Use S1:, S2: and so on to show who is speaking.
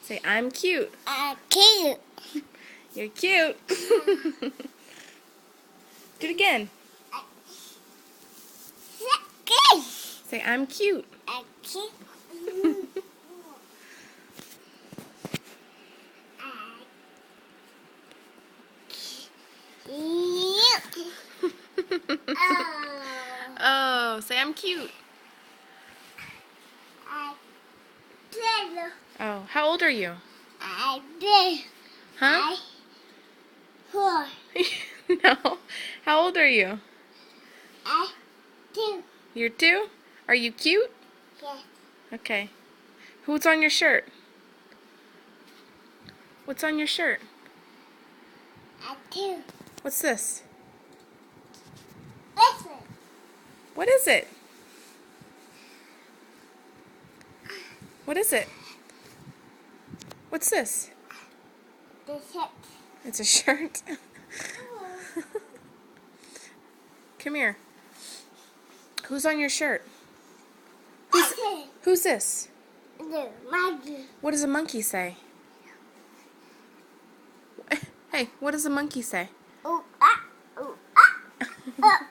S1: Say, I'm cute.
S2: I'm cute.
S1: You're cute. Do it again.
S2: Cute.
S1: Say, I'm cute.
S2: I'm cute.
S1: Oh, say, I'm cute. Oh, how old are you? Huh? No. How old are you? You're 2? Are you cute? Okay. Who's on your shirt? What's on your shirt? What's this? What is it? What is it? What's this? It's a shirt. Come here. Who's on your shirt? Who's this?
S2: Maggie.
S1: What does a monkey say? Hey, what does a monkey say?
S2: Ooh, ah, ooh, ah.